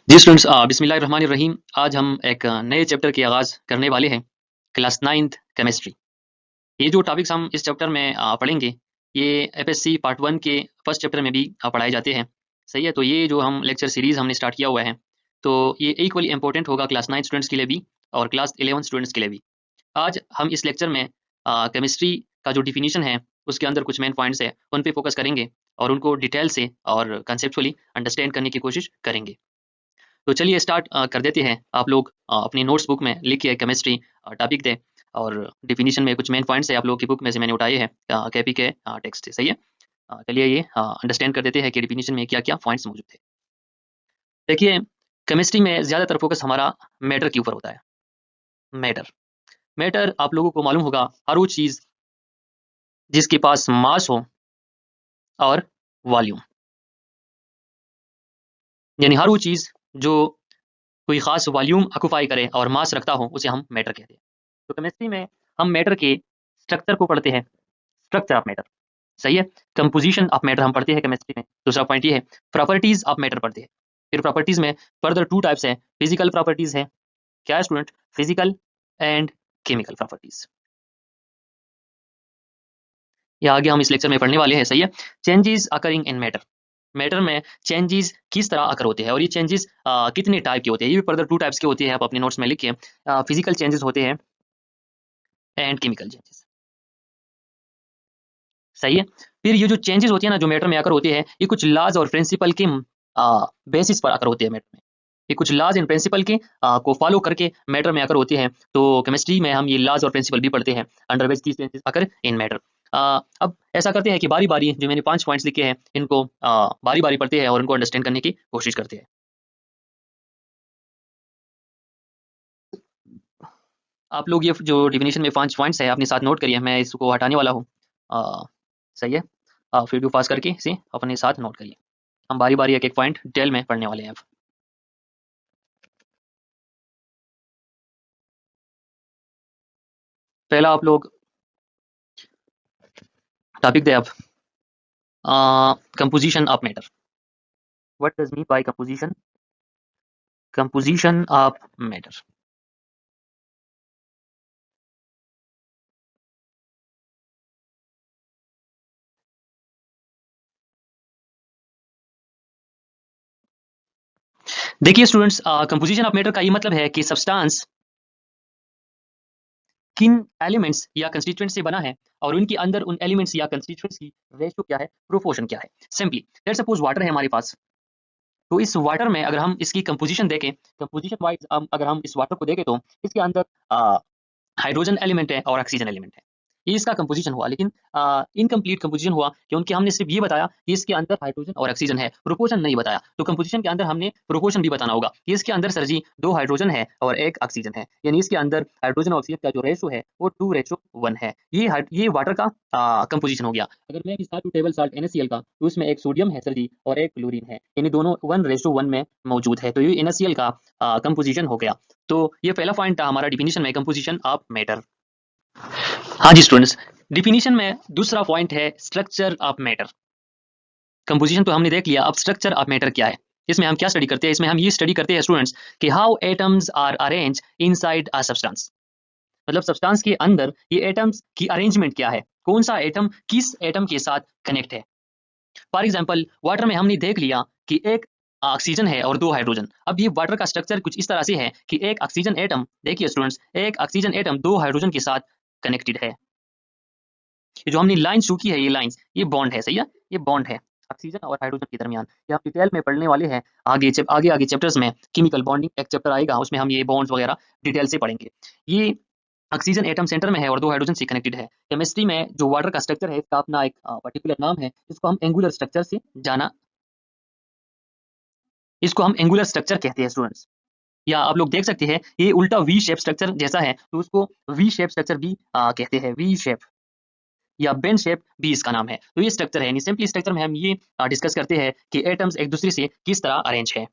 जी students, बिस्मिल्लाहिर्रहमानिर्रहीम। आज हम एक नए चैप्टर की आगाज़ करने वाले हैं, क्लास 9th केमिस्ट्री। ये जो टॉपिक्स हम इस चैप्टर में पढ़ेंगे, ये एफएससी पार्ट 1 के फर्स्ट चैप्टर में भी पढ़ाए जाते हैं। सही है? तो ये जो हम लेक्चर सीरीज़ हमने स्टार्ट किया हुआ है, तो ये इक्वली इंपॉर्टेंट होगा क्लास 9 स्टूडेंट्स के लिए भी और क्लास 11 स्टूडेंट्स के लिए भी। आज हम इस लेक्चर में केमिस्ट्री का जो डिफिनीशन है, उसके अंदर कुछ मेन पॉइंट्स हैं, उन पे फोकस करेंगे और उनको डिटेल से और कंसेप्चुअली अंडरस्टैंड करने की कोशिश करेंगे। तो चलिए स्टार्ट कर देते हैं। आप लोग अपनी नोट्स बुक में लिखिए केमिस्ट्री टॉपिक दें और डिफिनीशन में कुछ मेन पॉइंट्स है आप लोगों की बुक में से मैंने उठाए हैं केपी के टेक्स्ट से। सही है? चलिए ये अंडरस्टैंड कर देते हैं कि डिफिनीशन में क्या क्या पॉइंट्स मौजूद थे। देखिए, केमिस्ट्री में ज़्यादातर फोकस हमारा मैटर के ऊपर होता है। मैटर मैटर आप लोगों को मालूम होगा, हर वो चीज़ जिसके पास मास हो और वॉल्यूम, यानी हर वो चीज़ जो कोई ख़ास वॉल्यूम ऑक्यूपाई करे और मास रखता हो, उसे हम मैटर कहते हैं। तो केमिस्ट्री में हम मैटर के स्ट्रक्चर को पढ़ते हैं, स्ट्रक्चर ऑफ मैटर। सही है? कंपोजिशन ऑफ मैटर हम पढ़ते हैं केमिस्ट्री में। दूसरा पॉइंट ये है, प्रॉपर्टीज ऑफ मैटर पढ़ते हैं। फिर प्रॉपर्टीज में फर्दर टू टाइप्स हैं, फिजिकल प्रॉपर्टीज है। क्या है student? Physical and chemical properties. ये आगे हम इस लेक्चर में पढ़ने वाले हैं। सही है? Changes occurring in matter, matter में चेंजेस किस तरह अकर होते हैं और ये चेंजेस कितने टाइप के होते हैं, ये भी फर्दर टू टाइप्स के होते हैं। आप अपने नोट्स में लिखिए। फिजिकल चेंजेस होते हैं एंड केमिकल चेंजेस। सही है? फिर ये जो चेंजेस होती है ना, जो मैटर में आकर होती है, ये कुछ लॉज और प्रिंसिपल के बेसिस पर आकर होती है मैटर में। ये कुछ लॉज एंड प्रिंसिपल के को फॉलो करके मैटर में आकर होती है। तो केमिस्ट्री में हम ये लॉज और प्रिंसिपल भी पढ़ते हैं, under which these changes occur in matter. अब ऐसा करते हैं कि बारी-बारी जो मैंने 5 पॉइंट्स लिखे हैं, इनको बारी-बारी पढ़ते हैं और इनको अंडरस्टैंड करने की कोशिश करते हैं। आप लोग ये जो डेफिनिशन में 5 पॉइंट्स है अपने साथ नोट करिए, मैं इसको हटाने वाला हूँ। सही है? वीडियो पॉज़ करके इसे अपने साथ नोट करिए। हम बारी-बारी एक-एक पॉइंट डिटेल में पढ़ने वाले हैं अब। पहला आप लोग टॉपिक दें अब, composition of matter. What does mean by composition? Composition of matter. देखिए स्टूडेंट्स, कंपोजिशन ऑफ मैटर का ये मतलब है कि सब्सटेंस किन एलिमेंट्स या कंस्टिट्यूएंट्स से बना है और उनके अंदर उन एलिमेंट्स या कंस्टिट्यूएंट्स की रेशियो क्या है, प्रोपोर्शन क्या है। सिंपली लेट्स सपोज वाटर है हमारे पास, तो इस वाटर में अगर हम इसकी कंपोजिशन देखें, कंपोजिशन वाइज अगर हम इस वाटर को देखें, तो इसके अंदर हाइड्रोजन एलिमेंट है और ऑक्सीजन एलिमेंट है। ये इसका कंपोजिशन हुआ, लेकिन इनकम्प्लीट कंपोजिशन हुआ क्योंकि हमने सिर्फ ये बताया कि इसके अंदर हाइड्रोजन और ऑक्सीजन है, प्रोपोर्शन नहीं बताया। तो कंपोजिशन के अंदर हमने प्रोपोर्शन भी बताना होगा कि इसके अंदर सर जी 2 हाइड्रोजन है और 1 ऑक्सीजन है, यानी इसके अंदर हाइड्रोजन और ऑक्सीजन का जो रेशो है वो 2:1 है। ये वाटर का कंपोजिशन हो गया। अगर मैं मिसाल टू टेबल साल्ट NaCl का, तो उसमें एक सोडियम है सर जी और एक क्लोरीन है, यानी दोनों 1:1 में मौजूद है। तो ये NaCl का कंपोजिशन हो गया। तो ये पहला पॉइंट था हमारा डिफिनीशन में, कंपोजिशन ऑफ मैटर। हाँ जी स्टूडेंट्स, डिफिनीशन में दूसरा पॉइंट है स्ट्रक्चर ऑफ मैटर। कंपोजिशन तो हमने देख लिया, अब स्ट्रक्चर ऑफ मैटर क्या है। इसमें हम क्या स्टडी करते हैं? इसमें हम ये स्टडी करते हैं स्टूडेंट्स कि how atoms are arrange inside a substance. मतलब सब्सटेंस के अंदर ये एटम्स की अरेंजमेंट क्या है, कौन सा एटम किस एटम के साथ कनेक्ट है। फॉर एग्जाम्पल वाटर में हमने देख लिया कि एक ऑक्सीजन है और 2 हाइड्रोजन। अब ये वाटर का स्ट्रक्चर कुछ इस तरह से है कि एक ऑक्सीजन एटम, देखिए स्टूडेंट्स, एक ऑक्सीजन एटम 2 हाइड्रोजन के साथ कनेक्टेड है। ये जो हमने लाइन शो की है, ये लाइंस, ये बॉन्ड है। सही है? ये बॉन्ड है ऑक्सीजन और हाइड्रोजन के दरमियान। ये हम डिटेल में पढ़ने वाले हैं आगे, आगे चैप्टर्स में। केमिकल बॉन्डिंग एक चैप्टर आएगा, उसमें हम ये बॉन्ड्स वगैरह डिटेल से पढ़ेंगे। ये ऑक्सीजन एटम सेंटर में है और 2 हाइड्रोजन से कनेक्टेड है। केमिस्ट्री में जो वाटर का स्ट्रक्चर है, इसका अपना एक पर्टिकुलर नाम है, इसको हम एंगुलर स्ट्रक्चर से जाना इसको हम एंगुलर स्ट्रक्चर कहते हैं स्टूडेंट्स। या आप लोग देख सकते हैं ये उल्टा वी शेप स्ट्रक्चर जैसा है, तो उसको वी शेप स्ट्रक्चर भी कहते हैं। वी शेप या बेन शेप भी इसका नाम है। तो ये स्ट्रक्चर है, यानी सिंपली स्ट्रक्चर में हम ये डिस्कस करते हैं कि एटम्स एक दूसरे से किस तरह अरेंज है।